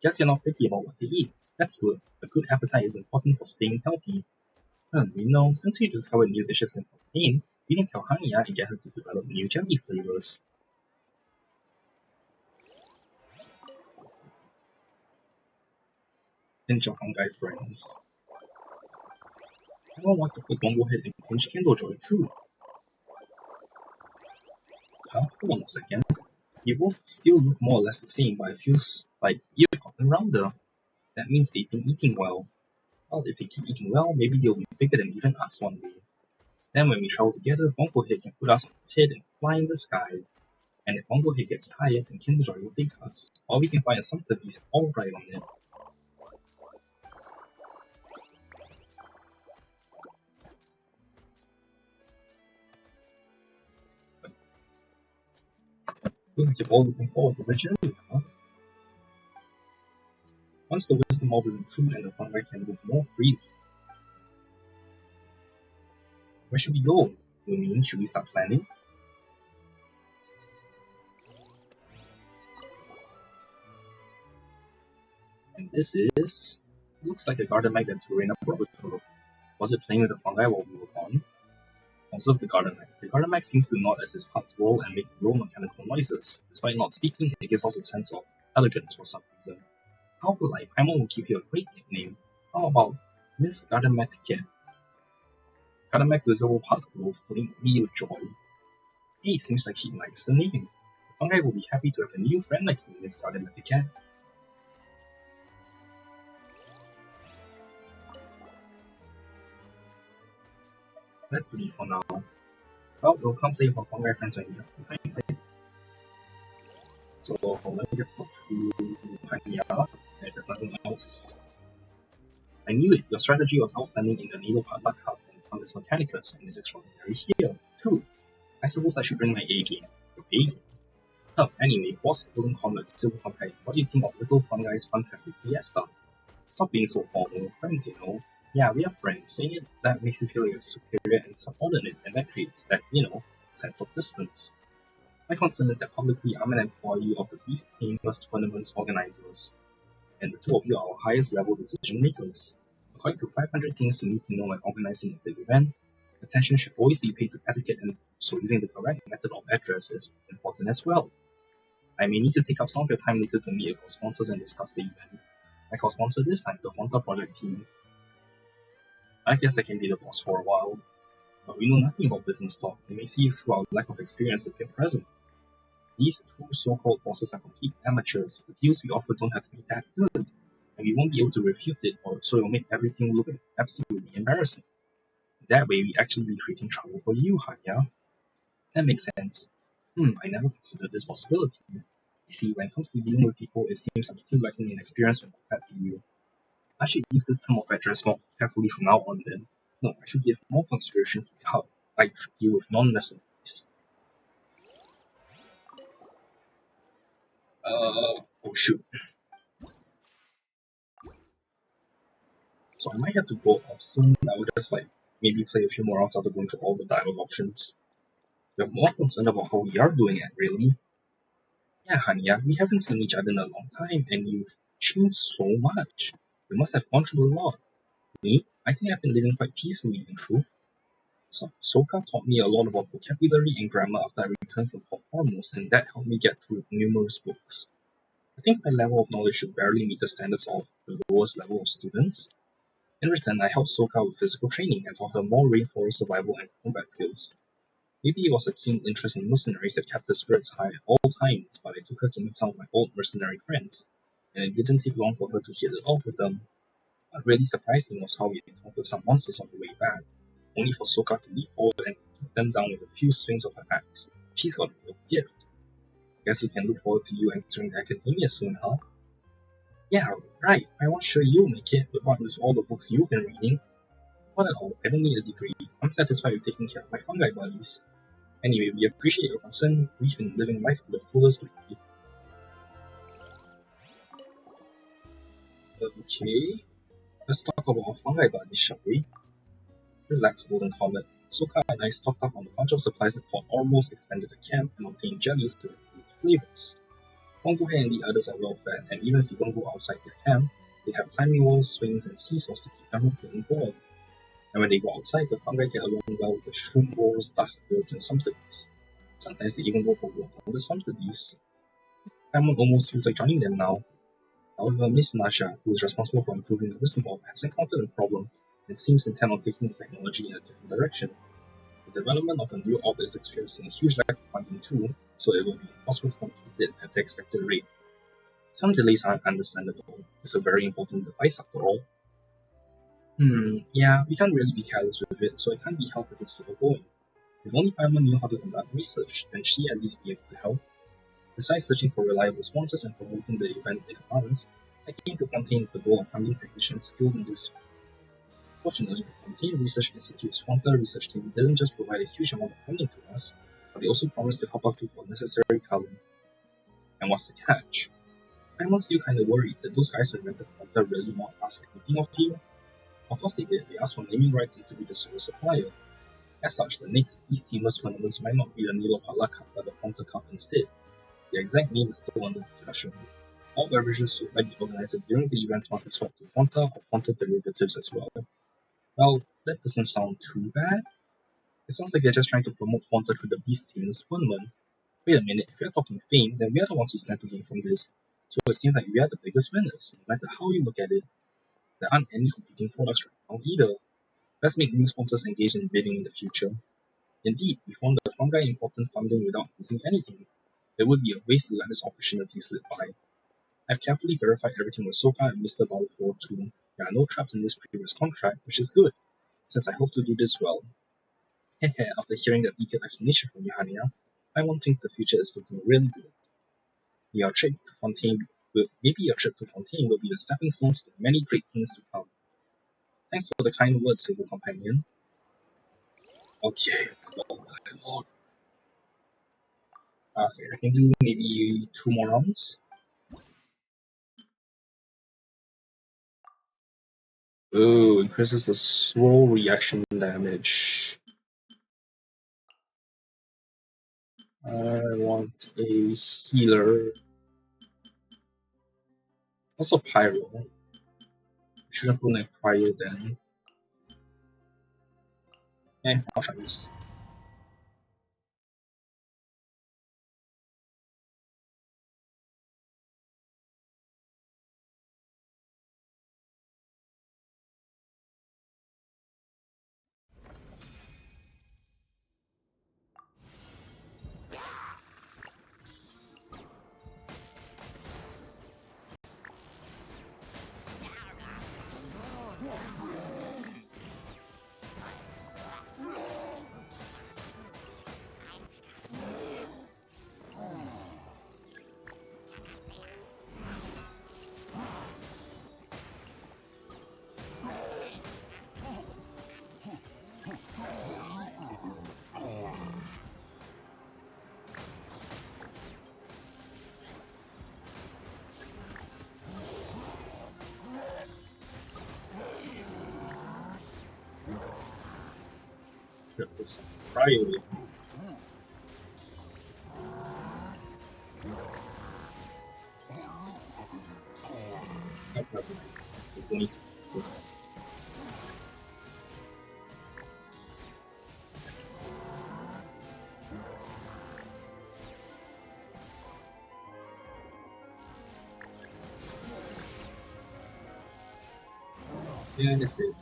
Guess you're not picky about what they eat. That's good. A good appetite is important for staying healthy. Since we discovered new dishes in Fontaine, we can tell Hania and get her to develop new jelly flavors. Pinch your fungi friends. Everyone wants to put Bongo Head and pinch Kindlejoy too. Hold on a second. You both still look more or less the same, but it feels like you've gotten rounder. That means they've been eating well. Well, if they keep eating well, maybe they'll be bigger than even us one day. Then when we travel together, Bongo Head can put us on his head and fly in the sky. And if Bongo Head gets tired, then Kindlejoy will take us. Or we can find a something he's alright on it. Looks like you're all looking forward to the journey, huh? Once the wisdom orb is improved and the fungi can move more freely. Where should we go? You mean, should we start planning? And this is... looks like a garden mag that Turena brought with her. Was it playing with the fungi while we were gone? Observe the garden mag. The garden mag seems to nod as his parts roll and make low mechanical noises. Despite not speaking, it gives off a sense of elegance for some reason. How polite, Paimon will give you a great nickname. How about Miss Garden Mag Cat? Garden Mag's visible parts glow, filling me with joy. Hey, seems like she likes the name. The fungi will be happy to have a new friend like you, Miss Garden Mag Cat. Let's leave for now. Well, we'll come play with our fungi friends when we have the time, right? So let me just talk through Hania, if there's nothing else. I knew it, your strategy was outstanding in the Needle Padlock Hub and Fungus Mechanicus, and is extraordinary here, too. I suppose I should bring my A game. Your A game? Anyway, Boss Golden Comet, Silver Companion, what do you think of Little Fungi's Fun-Tastic Fiesta? Stop being so formal, friends, you know. Yeah, we are friends. Saying it, that makes you feel like you're superior and subordinate, and that creates that, sense of distance. My concern is that publicly I'm an employee of the Beast Tamers Tournament's organizers, and the two of you are our highest level decision makers. According to 500 things you need to know when organizing a big event, attention should always be paid to etiquette, and so using the correct method of address is important as well. I may need to take up some of your time later to meet with our sponsors and discuss the event. Like our sponsor this time, the Honta Project team. I guess I can be the boss for a while, but we know nothing about business talk. They may see through our lack of experience that we are present. These two so-called bosses are complete amateurs. The deals we offer don't have to be that good, and we won't be able to refute it, or so it will make everything look absolutely embarrassing. That way, we actually be creating trouble for you, Hanya. That makes sense. I never considered this possibility. You see, when it comes to dealing with people, it seems I'm still lacking in experience when compared to you. I should use this term of address more carefully from now on then. No, I should give more consideration to how I deal with non-mercenaries. Oh shoot. So I might have to go off soon. I will just maybe play a few more rounds after going through all the dialogue options. We're more concerned about how we are doing it, really. Yeah, Hania, we haven't seen each other in a long time, and you've changed so much. You must have gone through a lot. Me? I think I've been living quite peacefully, in truth. So, Soka taught me a lot about vocabulary and grammar after I returned from Port Hormuz, and that helped me get through numerous books. I think my level of knowledge should barely meet the standards of the lowest level of students. In return, I helped Soka with physical training and taught her more rainforest survival and combat skills. Maybe it was a keen interest in mercenaries that kept her spirits high at all times, but I took her to meet some of my old mercenary friends, and it didn't take long for her to hit it off with them. What really surprised me was how we encountered some monsters on the way back, only for Soka to leap forward and take them down with a few swings of her axe. She's got a real gift. Guess we can look forward to you entering the academia soon, huh? Yeah, right. I was sure you'll make it with all the books you've been reading. Not at all. I don't need a degree. I'm satisfied with taking care of my fungi buddies. Anyway, we appreciate your concern. We've been living life to the fullest lately. Okay, let's talk about our fungi buddy, shall we? Relax, Golden Comet. Soka and I stocked up on a bunch of supplies that Pop almost expanded the camp and obtained jellies to improve flavors. Pongohe and the others are well fed, and even if you don't go outside their camp, they have climbing walls, swings, and seesaws to keep them from feeling bored. And when they go outside, the fungi get along well with the shroom boars, dust birds, and sumpterbees. Sometimes they even go for walks on the sumpterbees. Paimon almost feels like joining them now. However, Miss Nasha, who is responsible for improving the wisdom orb, has encountered a problem and seems intent on taking the technology in a different direction. The development of a new orb is experiencing a huge lack of funding too, so it will be impossible to complete it at the expected rate. Some delays are understandable. It's a very important device after all. Yeah, we can't really be careless with it, so it can't be helped if it's still going. If only Paimon knew how to conduct research, then she'd at least be able to help. Besides searching for reliable sponsors and promoting the event in advance, I came to Fontaine with the goal of finding technicians skilled in this. Fortunately, the Fontaine Research Institute's Fonta research team didn't just provide a huge amount of funding to us, but they also promised to help us look for necessary talent. And what's the catch? I'm still kinda worried that those guys who invented Fonta really not ask anything of you. Of course they did, they asked for naming rights and to be the sole supplier. As such, the next East Timor's tournaments might not be the Nilopala Cup but the Fonta Cup instead. The exact name is still under discussion. All beverages sold by the organizer during the events must be swapped to Fonta or Fonta derivatives as well. Well, that doesn't sound too bad. It sounds like they're just trying to promote Fonta through the Beast Team's tournament. Wait a minute, if we're talking fame, then we're the ones who stand to gain from this. So it seems like we are the biggest winners, no matter how you look at it. There aren't any competing products right now either. Let's make new sponsors engage in bidding in the future. Indeed, we found the Fungi important funding without losing anything. It would be a waste to let this opportunity slip by. I've carefully verified everything with Soka and Mr. Balfour too. There are no traps in this previous contract, which is good, since I hope to do this well. Hehe, after hearing that detailed explanation from you, Hania, Paimon thinks the future is looking really good. Your trip to Fontaine maybe your trip to Fontaine will be the stepping stones to many great things to come. Thanks for the kind words, Silver Companion. Okay, that's all I want. Okay, I can do maybe 2 more rounds. Oh, increases the slow reaction damage. I want a healer. Also pyro. Shouldn't put a fire then. I'll try this. Put some cryo. No problem. We don't need to. Yeah, that's it.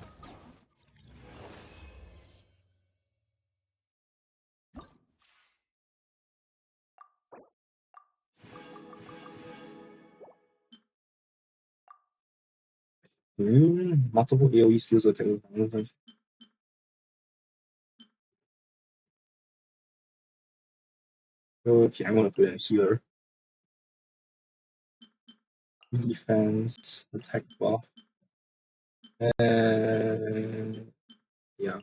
Multiple AoE steals attack with movement. Okay, I'm gonna put in a healer. Defense, attack buff. And yeah.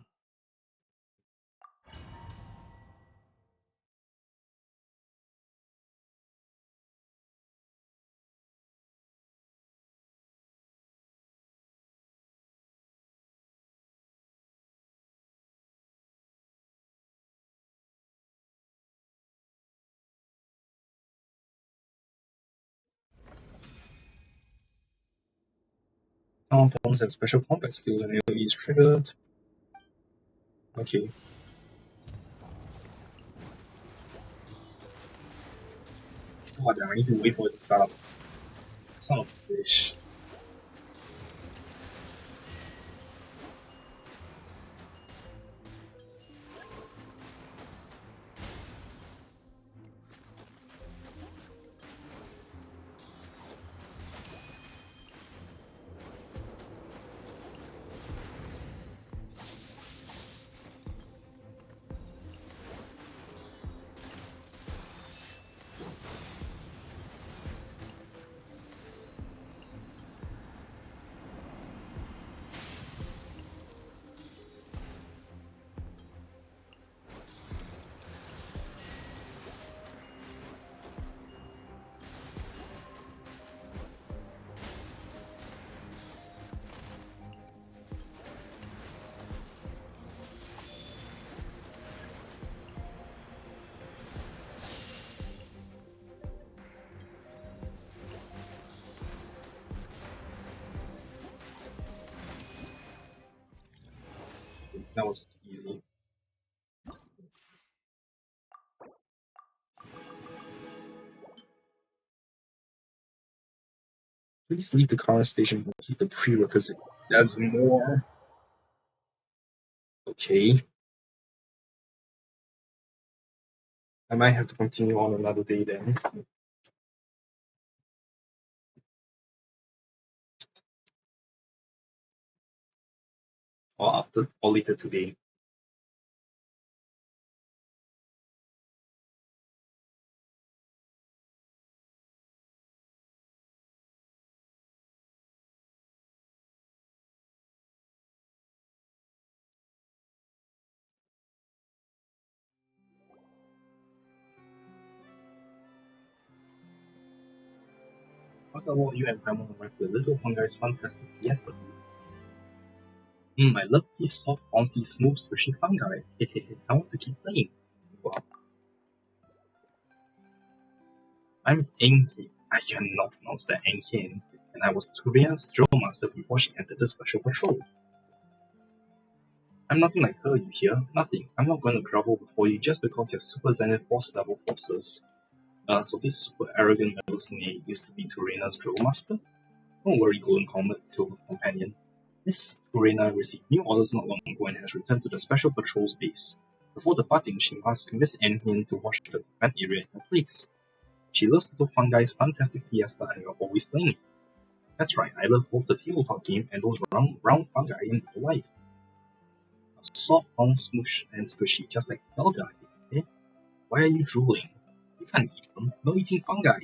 Some opponents have special combat skills and AoE is triggered. Okay. Oh damn, I need to wait for it to start. Son of a bitch. That was easy. Please leave the current station and keep the prerequisite. That's more. Okay. I might have to continue on another day then. Or after, or later today. What's up, all you and Paimon arrived with little Fungi's Fun-Tastic Fiesta. I love these soft, bouncy, smooth, squishy fungi. I want to keep playing. Wow. I'm Enki. I cannot pronounce that Enkin, and I was Turian's drill master before she entered the special patrol. I'm nothing like her, you hear? Nothing. I'm not going to grovel before you just because you're super zenith boss level forces. So this super arrogant mercenary used to be Turina's drill master? Don't worry, Golden Comet, Silver Companion. Miss Turina received new orders not long ago and has returned to the Special Patrol's base. Before departing, she asked Miss Enhin to watch the event area in her place. She loves little Fungi's Fun-Tastic Fiesta and you're always playing it. That's right, I love both the tabletop game and those round fungi in real life. A soft, round, smoosh, and squishy, just like the bell guy. Eh? Why are you drooling? You can't eat them. No eating fungi.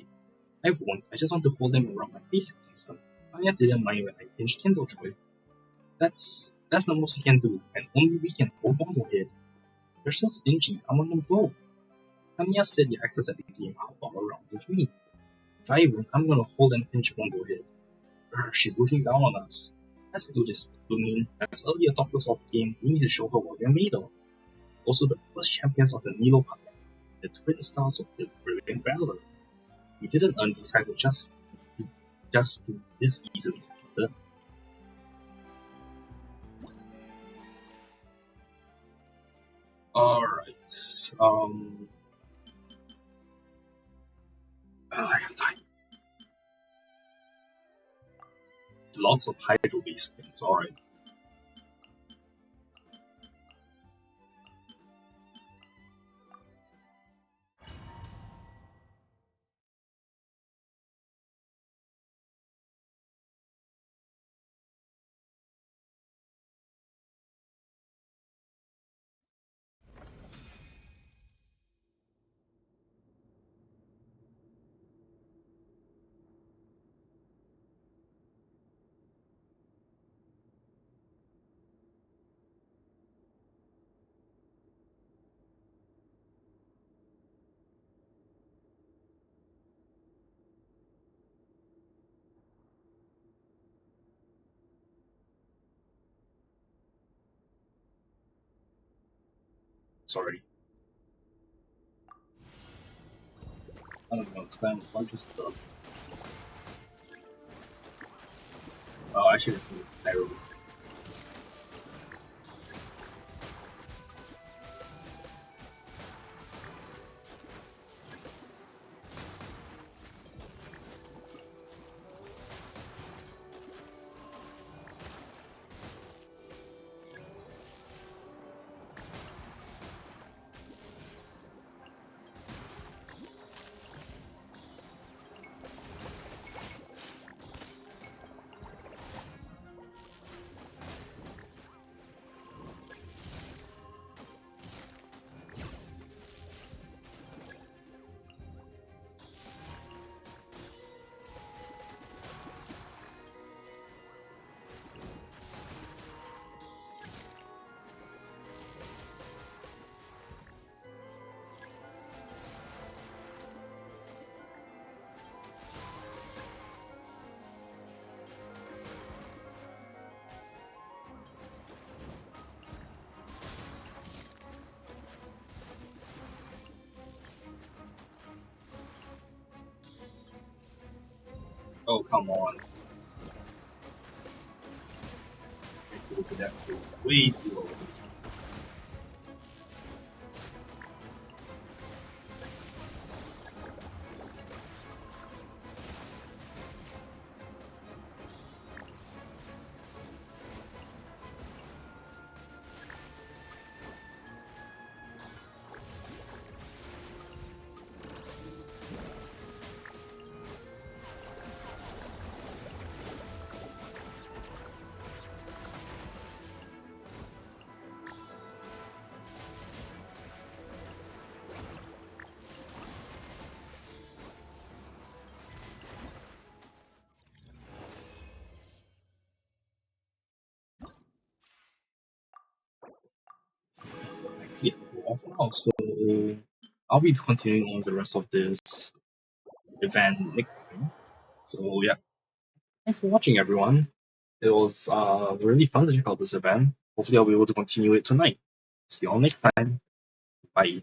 I won't. I just want to hold them around my face against them. Anya didn't mind when I pinched Kindlejoy. That's the most you can do, and only we can hold Bomblehead. You're so stingy. I want them both. Anya said your experts at the game are all around with me. If I win, I'm gonna hold and pinch Bomblehead. She's looking down on us. Let's do this, Lumin. As early adopters of the game, we need to show her what we're made of. Also the first champions of the Nilo Pact, the twin stars of the brilliant valor. We didn't earn these titles just this easily, Peter. Alright. I have time. Lots of hydro-based things, alright. Sorry. I'm gonna spam a bunch of stuff. Oh, I should have moved Nairobi. Oh, come on. I go to that field way too early. Yeah, well, for now, so I'll be continuing on the rest of this event next time. So yeah, thanks for watching, everyone. It was really fun to check out this event. Hopefully, I'll be able to continue it tonight. See you all next time. Bye.